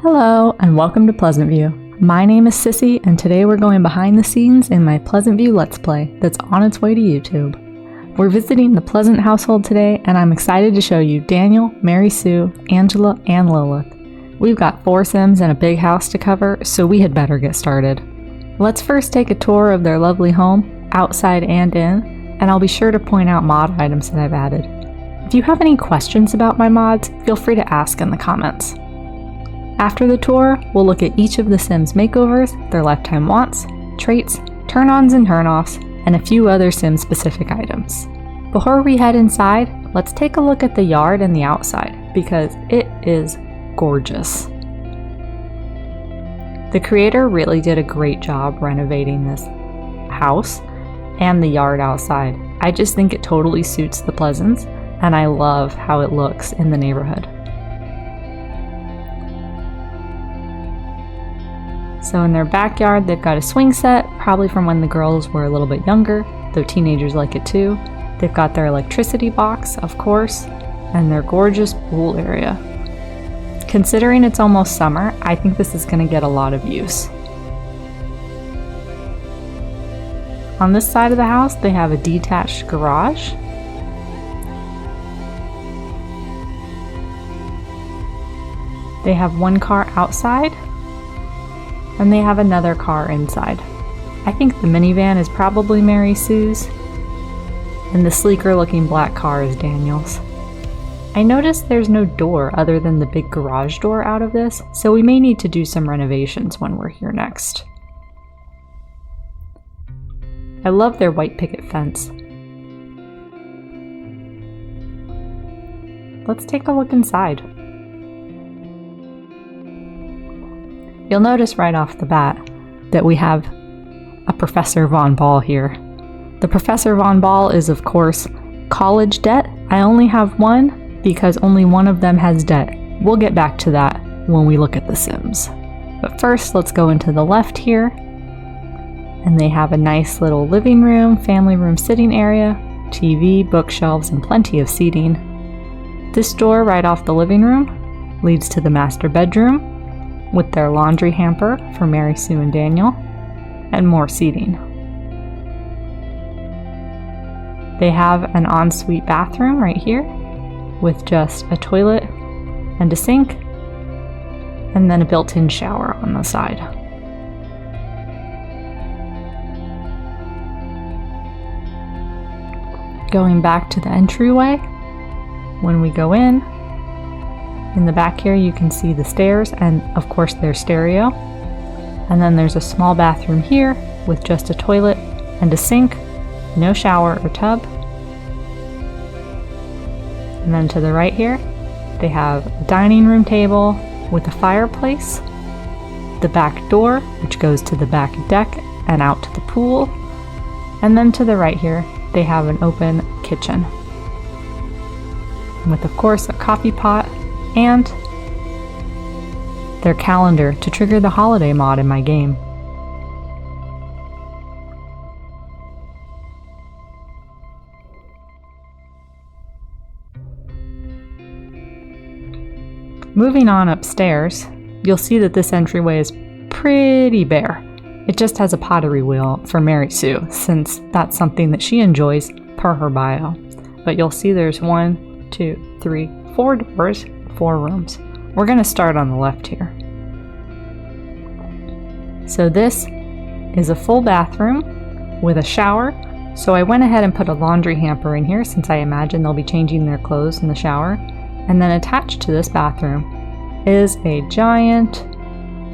Hello and welcome to Pleasantview. My name is Sissy and today we're going behind the scenes in my Pleasantview Let's Play that's on its way to YouTube. We're visiting the Pleasant household today and I'm excited to show you Daniel, Mary Sue, Angela, and Lilith. We've got 4 Sims and a big house to cover, so we had better get started. Let's first take a tour of their lovely home, outside and in, and I'll be sure to point out mod items that I've added. If you have any questions about my mods, feel free to ask in the comments. After the tour, we'll look at each of the Sims' makeovers, their lifetime wants, traits, turn-ons and turn-offs, and a few other Sim-specific items. Before we head inside, let's take a look at the yard and the outside, because it is gorgeous. The creator really did a great job renovating this house and the yard outside. I just think it totally suits the Pleasants, and I love how it looks in the neighborhood. So in their backyard, they've got a swing set, probably from when the girls were a little bit younger, though teenagers like it too. They've got their electricity box, of course, and their gorgeous pool area. Considering it's almost summer, I think this is going to get a lot of use. On this side of the house, they have a detached garage. They have one car outside, and they have another car inside. I think the minivan is probably Mary Sue's, and the sleeker looking black car is Daniel's. I noticed there's no door other than the big garage door out of this, so we may need to do some renovations when we're here next. I love their white picket fence. Let's take a look inside. You'll notice right off the bat that we have a Professor Von Ball here. The Professor Von Ball is, of course, college debt. I only have one because only one of them has debt. We'll get back to that when we look at the Sims. But first, let's go into the left here. And they have a nice little living room, family room sitting area, TV, bookshelves, and plenty of seating. This door right off the living room leads to the master bedroom, with their laundry hamper for Mary Sue and Daniel, and more seating. They have an ensuite bathroom right here, with just a toilet and a sink, and then a built-in shower on the side. Going back to the entryway, when we go in the back here you can see the stairs and of course their stereo. And then there's a small bathroom here with just a toilet and a sink, no shower or tub. And then to the right here, they have a dining room table with a fireplace, the back door, which goes to the back deck and out to the pool. And then to the right here, they have an open kitchen with, of course, a coffee pot and their calendar to trigger the holiday mod in my game. Moving on upstairs, you'll see that this entryway is pretty bare. It just has a pottery wheel for Mary Sue, since that's something that she enjoys per her bio. But you'll see there's 1, 2, 3, 4 doors, 4 rooms. We're going to start on the left here. So this is a full bathroom with a shower. So I went ahead and put a laundry hamper in here since I imagine they'll be changing their clothes in the shower. And then attached to this bathroom is a giant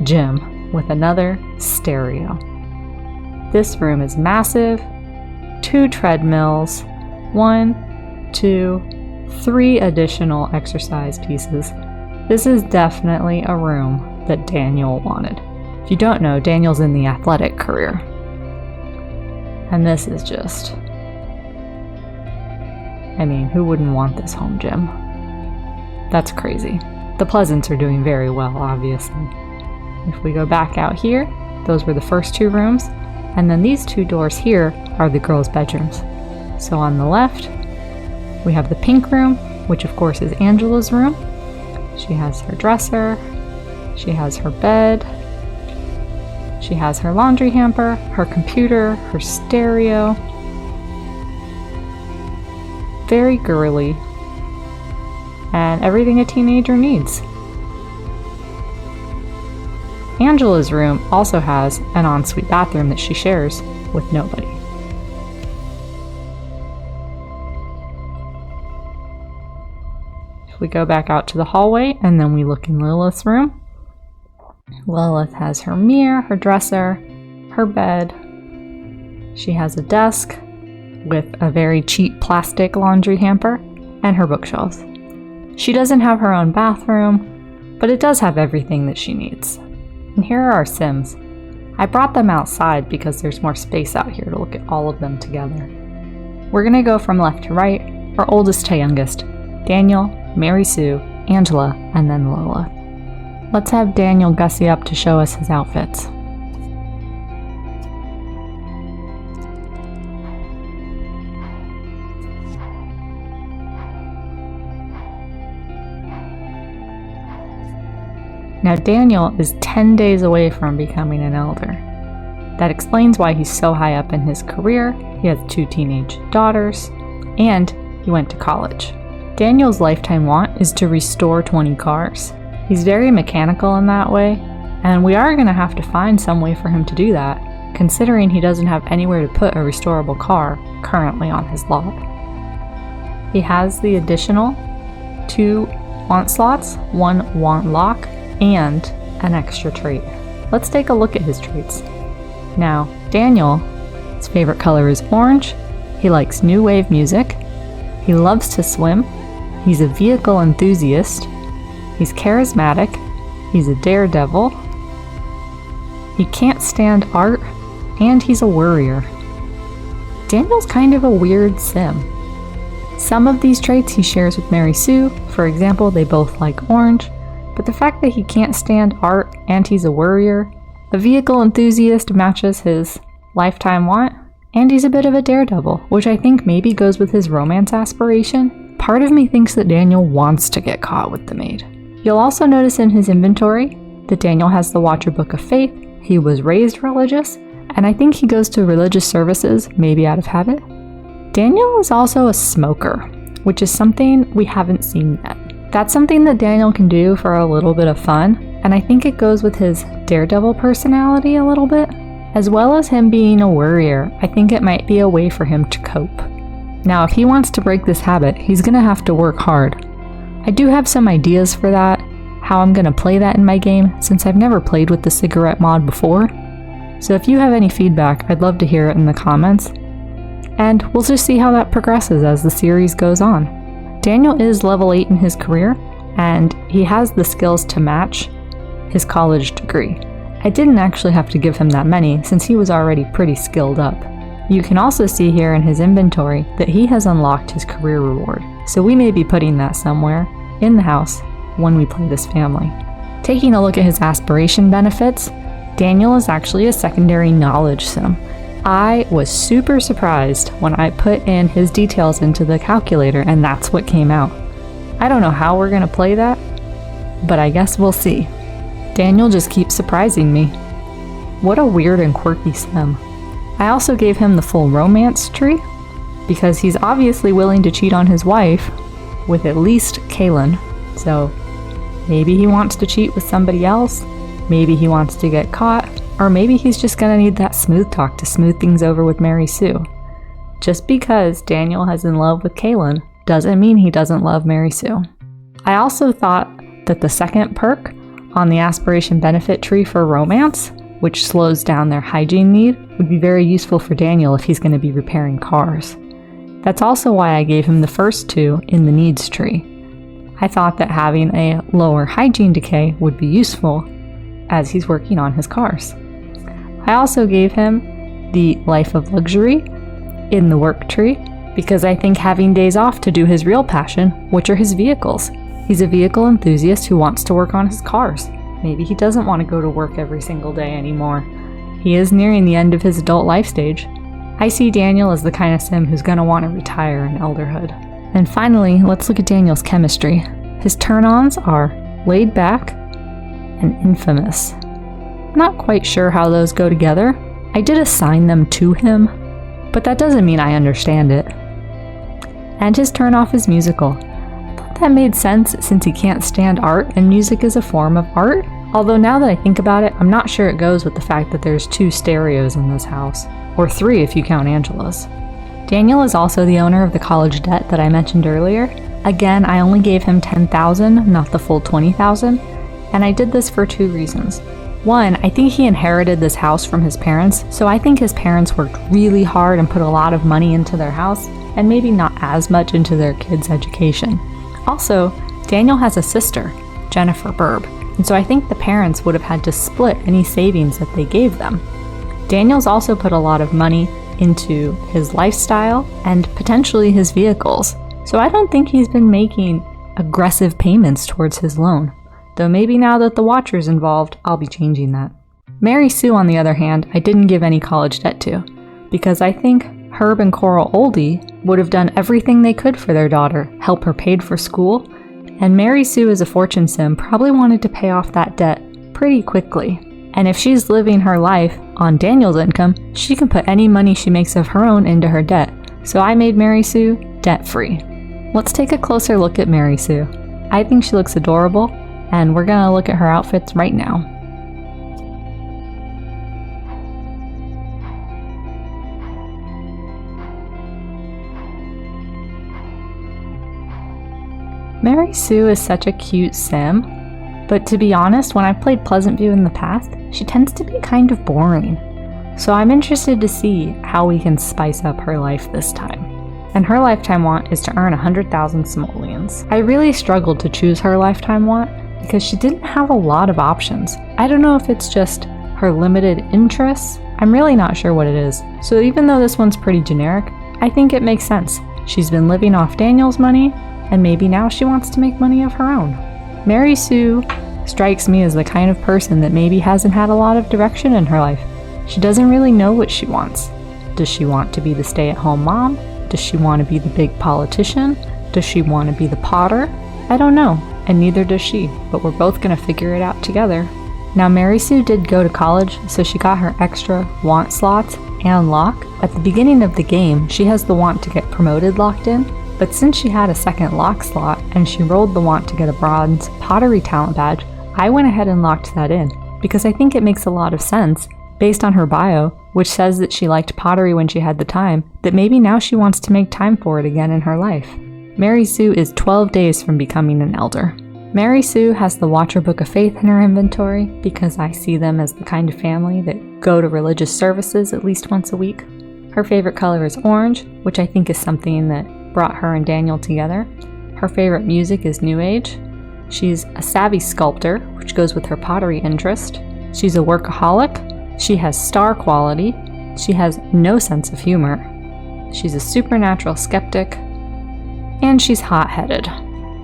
gym with another stereo. This room is massive, 2 treadmills, 1, 2, 3 additional exercise pieces. This is definitely a room that Daniel wanted. If you don't know, Daniel's in the athletic career. And this is just, I mean, who wouldn't want this home gym? That's crazy. The Pleasants are doing very well, obviously. If we go back out here, those were the first 2 rooms, and then these 2 doors here are the girls' bedrooms. So on the left, we have the pink room, which of course is Angela's room. She has her dresser, She has her bed. She has her laundry hamper, her computer, her stereo. Very girly. And everything a teenager needs. Angela's room also has an ensuite bathroom that she shares with nobody. If we go back out to the hallway and then we look in Lilith's room, Lilith has her mirror, her dresser, her bed. She has a desk with a very cheap plastic laundry hamper and her bookshelves. She doesn't have her own bathroom, but it does have everything that she needs. And here are our Sims. I brought them outside because there's more space out here to look at all of them together. We're gonna go from left to right, or oldest to youngest. Daniel, Mary Sue, Angela, and then Lilith. Let's have Daniel gussy up to show us his outfits. Now Daniel is 10 days away from becoming an elder. That explains why he's so high up in his career. He has 2 teenage daughters, and he went to college. Daniel's lifetime want is to restore 20 cars. He's very mechanical in that way, and we are going to have to find some way for him to do that, considering he doesn't have anywhere to put a restorable car currently on his lot. He has the additional 2 want slots, 1 want lock, and an extra trait. Let's take a look at his traits. Now, Daniel, his favorite color is orange. He likes new wave music. He loves to swim. He's a vehicle enthusiast. He's charismatic. He's a daredevil. He can't stand art, and he's a worrier. Daniel's kind of a weird sim. Some of these traits he shares with Mary Sue. For example, they both like orange. But the fact that he can't stand art and he's a worrier, a vehicle enthusiast matches his lifetime want, and he's a bit of a daredevil, which I think maybe goes with his romance aspiration. Part of me thinks that Daniel wants to get caught with the maid. You'll also notice in his inventory that Daniel has the Watcher Book of Faith. He was raised religious, and I think he goes to religious services, maybe out of habit. Daniel is also a smoker, which is something we haven't seen yet. That's something that Daniel can do for a little bit of fun, and I think it goes with his daredevil personality a little bit. As well as him being a worrier, I think it might be a way for him to cope. Now, if he wants to break this habit, he's gonna have to work hard. I do have some ideas for that, how I'm gonna play that in my game, since I've never played with the cigarette mod before. So if you have any feedback, I'd love to hear it in the comments. And we'll just see how that progresses as the series goes on. Daniel is level 8 in his career, and he has the skills to match his college degree. I didn't actually have to give him that many since he was already pretty skilled up. You can also see here in his inventory that he has unlocked his career reward, so we may be putting that somewhere in the house when we play this family. Taking a look at his aspiration benefits, Daniel is actually a secondary knowledge sim. I was super surprised when I put in his details into the calculator and that's what came out. I don't know how we're gonna play that, but I guess we'll see. Daniel just keeps surprising me. What a weird and quirky sim. I also gave him the full romance tree because he's obviously willing to cheat on his wife with at least Kaylin. So maybe he wants to cheat with somebody else, maybe he wants to get caught, or maybe he's just gonna need that smooth talk to smooth things over with Mary Sue. Just because Daniel is in love with Kaylin doesn't mean he doesn't love Mary Sue. I also thought that the second perk on the aspiration benefit tree for romance, which slows down their hygiene need, would be very useful for Daniel if he's going to be repairing cars. That's also why I gave him the first 2 in the needs tree. I thought that having a lower hygiene decay would be useful as he's working on his cars. I also gave him the life of luxury in the work tree because I think having days off to do his real passion, which are his vehicles. He's a vehicle enthusiast who wants to work on his cars. Maybe he doesn't want to go to work every single day anymore. He is nearing the end of his adult life stage. I see Daniel as the kind of sim who's going to want to retire in elderhood. And finally, let's look at Daniel's chemistry. His turn-ons are laid back and infamous. I'm not quite sure how those go together. I did assign them to him, but that doesn't mean I understand it. And his turn-off is musical. I thought that made sense since he can't stand art and music is a form of art. Although now that I think about it, I'm not sure it goes with the fact that there's 2 stereos in this house. Or 3 if you count Angela's. Daniel is also the owner of the college debt that I mentioned earlier. Again, I only gave him $10,000, not the full $20,000, and I did this for 2 reasons. One, I think he inherited this house from his parents, so I think his parents worked really hard and put a lot of money into their house, and maybe not as much into their kids' education. Also, Daniel has a sister, Jennifer Burb, and so I think the parents would have had to split any savings that they gave them. Daniel's also put a lot of money into his lifestyle and potentially his vehicles, so I don't think he's been making aggressive payments towards his loan. Though maybe now that the Watcher's involved, I'll be changing that. Mary Sue, on the other hand, I didn't give any college debt to, because I think Herb and Coral Oldie would have done everything they could for their daughter, help her paid for school, and Mary Sue, as a fortune sim, probably wanted to pay off that debt pretty quickly. And if she's living her life on Daniel's income, she can put any money she makes of her own into her debt. So I made Mary Sue debt-free. Let's take a closer look at Mary Sue. I think she looks adorable, and we're gonna look at her outfits right now. Mary Sue is such a cute sim, but to be honest, when I've played Pleasantview in the past, she tends to be kind of boring. So I'm interested to see how we can spice up her life this time. And her lifetime want is to earn 100,000 simoleons. I really struggled to choose her lifetime want because she didn't have a lot of options. I don't know if it's just her limited interests. I'm really not sure what it is. So even though this one's pretty generic, I think it makes sense. She's been living off Daniel's money, and maybe now she wants to make money of her own. Mary Sue strikes me as the kind of person that maybe hasn't had a lot of direction in her life. She doesn't really know what she wants. Does she want to be the stay-at-home mom? Does she want to be the big politician? Does she want to be the potter? I don't know, and neither does she, but we're both going to figure it out together. Now, Mary Sue did go to college, so she got her extra want slots and lock. At the beginning of the game, she has the want to get promoted locked in, but since she had a second lock slot and she rolled the want to get a bronze pottery talent badge, I went ahead and locked that in, because I think it makes a lot of sense, based on her bio, which says that she liked pottery when she had the time, that maybe now she wants to make time for it again in her life. Mary Sue is 12 days from becoming an elder. Mary Sue has the Watcher Book of Faith in her inventory because I see them as the kind of family that go to religious services at least once a week. Her favorite color is orange, which I think is something that brought her and Daniel together. Her favorite music is New Age. She's a savvy sculptor, which goes with her pottery interest. She's a workaholic. She has star quality. She has no sense of humor. She's a supernatural skeptic. And she's hot-headed.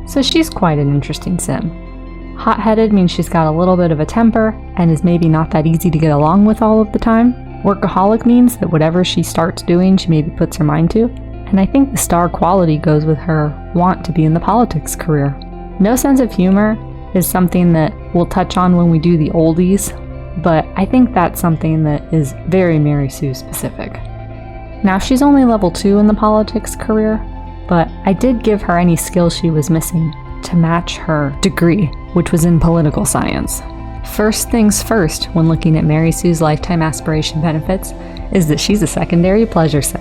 So she's quite an interesting sim. Hot-headed means she's got a little bit of a temper and is maybe not that easy to get along with all of the time. Workaholic means that whatever she starts doing, she maybe puts her mind to. And I think the star quality goes with her want to be in the politics career. No sense of humor is something that we'll touch on when we do the oldies, but I think that's something that is very Mary Sue specific. Now, she's only level 2 in the politics career, but I did give her any skills she was missing to match her degree, which was in political science. First things first, when looking at Mary Sue's lifetime aspiration benefits, is that she's a secondary pleasure sim.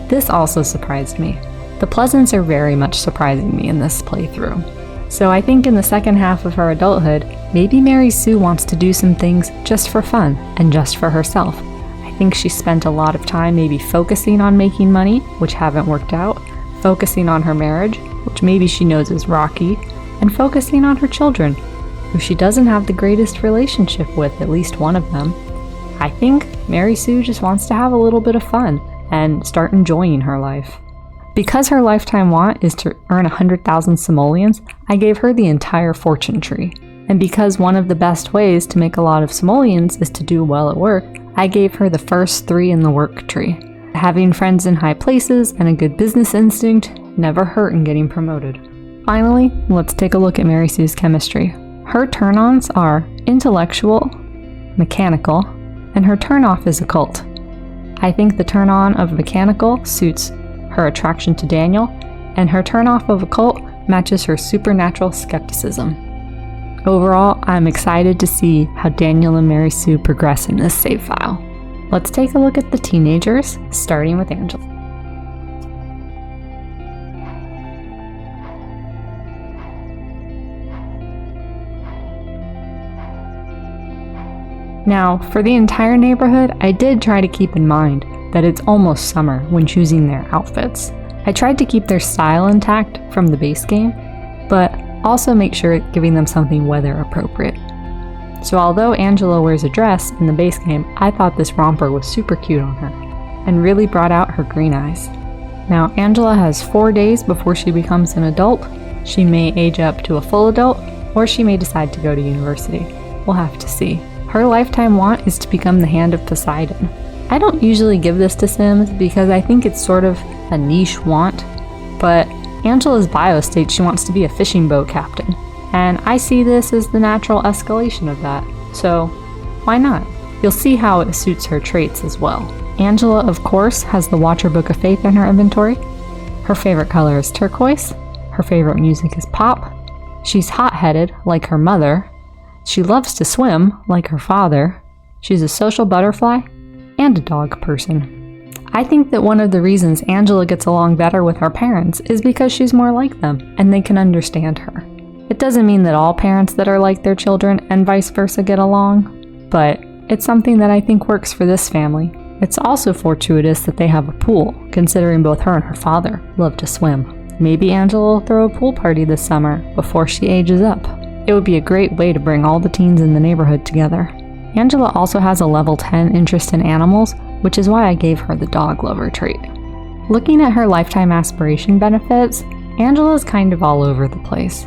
This also surprised me. The Pleasants are very much surprising me in this playthrough. So I think in the second half of her adulthood, maybe Mary Sue wants to do some things just for fun and just for herself. I think she spent a lot of time maybe focusing on making money, which haven't worked out, focusing on her marriage, which maybe she knows is rocky, and focusing on her children, who she doesn't have the greatest relationship with, at least one of them. I think Mary Sue just wants to have a little bit of fun and start enjoying her life. Because her lifetime want is to earn 100,000 simoleons, I gave her the entire fortune tree. And because one of the best ways to make a lot of simoleons is to do well at work, I gave her the first 3 in the work tree. Having friends in high places and a good business instinct never hurt in getting promoted. Finally, let's take a look at Mary Sue's chemistry. Her turn-ons are intellectual, mechanical, and her turn-off is occult. I think the turn-on of mechanical suits her attraction to Daniel, and her turn-off of occult matches her supernatural skepticism. Overall, I'm excited to see how Daniel and Mary Sue progress in this save file. Let's take a look at the teenagers, starting with Angela. Now, for the entire neighborhood, I did try to keep in mind that it's almost summer when choosing their outfits. I tried to keep their style intact from the base game, but also make sure giving them something weather appropriate. So although Angela wears a dress in the base game, I thought this romper was super cute on her and really brought out her green eyes. Now, Angela has 4 days before she becomes an adult. She may age up to a full adult, or she may decide to go to university. We'll have to see. Her lifetime want is to become the Hand of Poseidon. I don't usually give this to Sims because I think it's sort of a niche want, but Angela's bio states she wants to be a fishing boat captain, and I see this as the natural escalation of that, so why not? You'll see how it suits her traits as well. Angela, of course, has the Watcher Book of Faith in her inventory. Her favorite color is turquoise. Her favorite music is pop. She's hot-headed, like her mother. She loves to swim, like her father. She's a social butterfly and a dog person. I think that one of the reasons Angela gets along better with her parents is because she's more like them and they can understand her. It doesn't mean that all parents that are like their children and vice versa get along, but it's something that I think works for this family. It's also fortuitous that they have a pool, considering both her and her father love to swim. Maybe Angela will throw a pool party this summer before she ages up. It would be a great way to bring all the teens in the neighborhood together. Angela also has a level 10 interest in animals, which is why I gave her the dog lover trait. Looking at her lifetime aspiration benefits, Angela is kind of all over the place.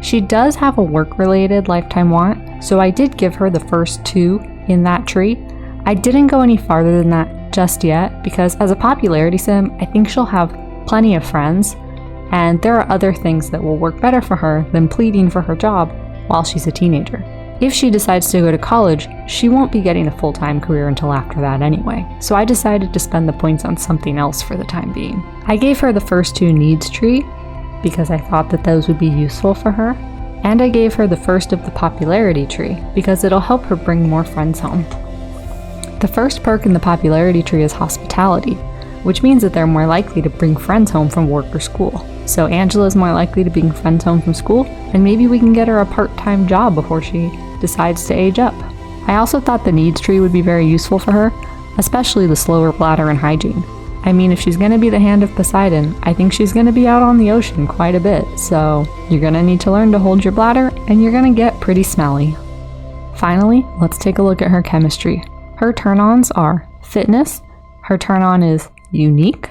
She does have a work-related lifetime want, so I did give her the first 2 in that tree. I didn't go any farther than that just yet because as a popularity sim, I think she'll have plenty of friends, and there are other things that will work better for her than pleading for her job while she's a teenager. If she decides to go to college, she won't be getting a full-time career until after that anyway, so I decided to spend the points on something else for the time being. I gave her the first 2 needs tree because I thought that those would be useful for her, and I gave her the first of the popularity tree because it'll help her bring more friends home. The first perk in the popularity tree is hospitality, which means that they're more likely to bring friends home from work or school. So Angela's more likely to bring friends home from school, and maybe we can get her a part-time job before she decides to age up. I also thought the needs tree would be very useful for her, especially the slower bladder and hygiene. I mean, if she's going to be the Hand of Poseidon, I think she's going to be out on the ocean quite a bit, so you're going to need to learn to hold your bladder, and you're going to get pretty smelly. Finally, let's take a look at her chemistry. Her turn-ons are fitness. Her turn-on is unique,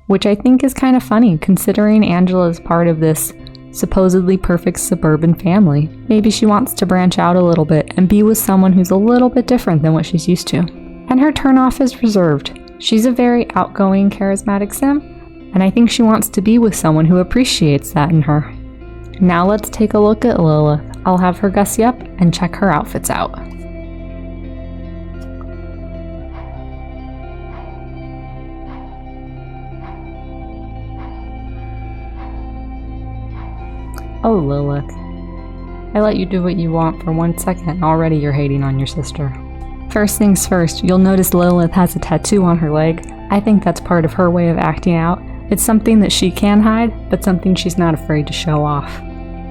which I think is kind of funny considering Angela is part of this supposedly perfect suburban family. Maybe she wants to branch out a little bit and be with someone who's a little bit different than what she's used to. And her turn-off is reserved. She's a very outgoing, charismatic sim, and I think she wants to be with someone who appreciates that in her. Now let's take a look at Lilith. I'll have her gussy up and check her outfits out. Oh, Lilith. I let you do what you want for 1 second and already you're hating on your sister. First things first, you'll notice Lilith has a tattoo on her leg. I think that's part of her way of acting out. It's something that she can hide, but something she's not afraid to show off.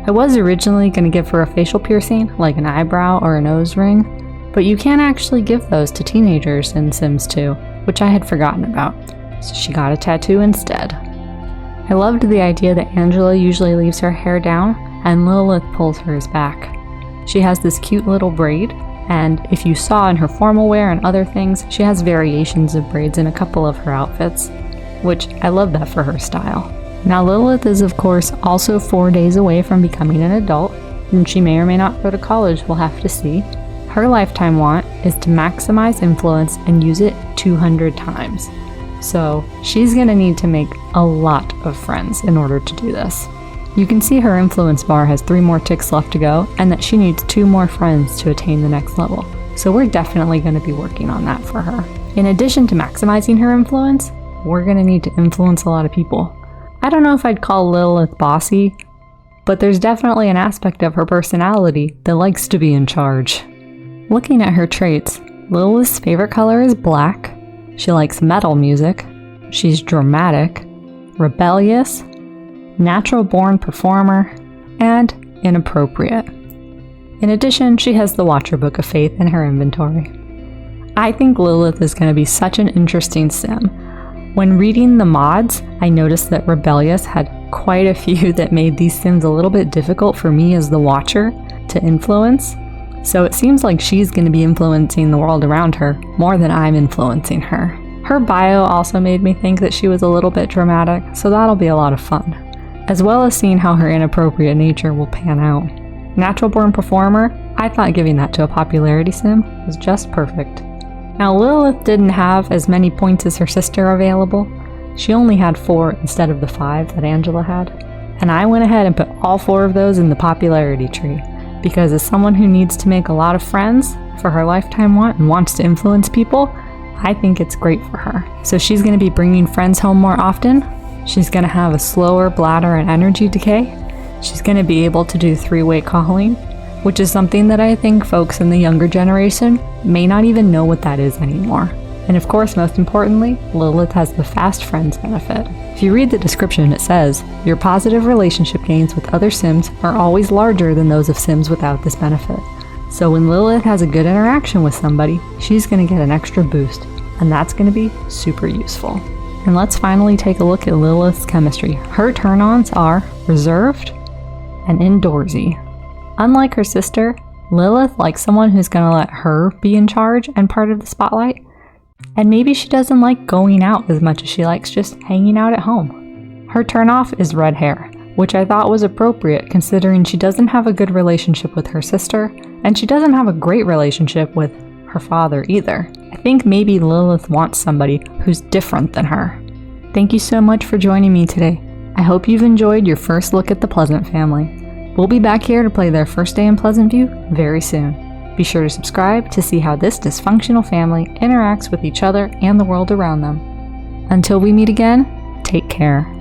I was originally going to give her a facial piercing, like an eyebrow or a nose ring, but you can't actually give those to teenagers in Sims 2, which I had forgotten about, so she got a tattoo instead. I loved the idea that Angela usually leaves her hair down and Lilith pulls hers back. She has this cute little braid, and if you saw in her formal wear and other things, she has variations of braids in a couple of her outfits, which I love that for her style. Now Lilith is of course also 4 days away from becoming an adult, and she may or may not go to college, we'll have to see. Her lifetime want is to maximize influence and use it 200 times. So she's going to need to make a lot of friends in order to do this. You can see her influence bar has 3 more ticks left to go, and that she needs 2 more friends to attain the next level. So we're definitely going to be working on that for her. In addition to maximizing her influence, we're going to need to influence a lot of people. I don't know if I'd call Lilith bossy, but there's definitely an aspect of her personality that likes to be in charge. Looking at her traits, Lilith's favorite color is black, she likes metal music, she's dramatic, rebellious, natural-born performer, and inappropriate. In addition, she has the Watcher Book of Faith in her inventory. I think Lilith is going to be such an interesting sim. When reading the mods, I noticed that Rebellious had quite a few that made these sims a little bit difficult for me as the Watcher to influence. So it seems like she's going to be influencing the world around her more than I'm influencing her. Her bio also made me think that she was a little bit dramatic, so that'll be a lot of fun, as well as seeing how her inappropriate nature will pan out. Natural born performer, I thought giving that to a popularity sim was just perfect. Now Lilith didn't have as many points as her sister available. She only had 4 instead of the 5 that Angela had. And I went ahead and put all 4 of those in the popularity tree, because as someone who needs to make a lot of friends for her lifetime want and wants to influence people, I think it's great for her. So she's going to be bringing friends home more often. She's going to have a slower bladder and energy decay. She's going to be able to do 3-way calling, which is something that I think folks in the younger generation may not even know what that is anymore. And of course, most importantly, Lilith has the fast friends benefit. If you read the description, it says, your positive relationship gains with other sims are always larger than those of sims without this benefit. So when Lilith has a good interaction with somebody, she's going to get an extra boost, and that's going to be super useful. And let's finally take a look at Lilith's chemistry. Her turn-ons are reserved and indoorsy. Unlike her sister, Lilith likes someone who's going to let her be in charge and part of the spotlight. And maybe she doesn't like going out as much as she likes just hanging out at home. Her turn-off is red hair, which I thought was appropriate considering she doesn't have a good relationship with her sister, and she doesn't have a great relationship with her father either. I think maybe Lilith wants somebody who's different than her. Thank you so much for joining me today. I hope you've enjoyed your first look at the Pleasant family. We'll be back here to play their first day in Pleasantview very soon. Be sure to subscribe to see how this dysfunctional family interacts with each other and the world around them. Until we meet again, take care.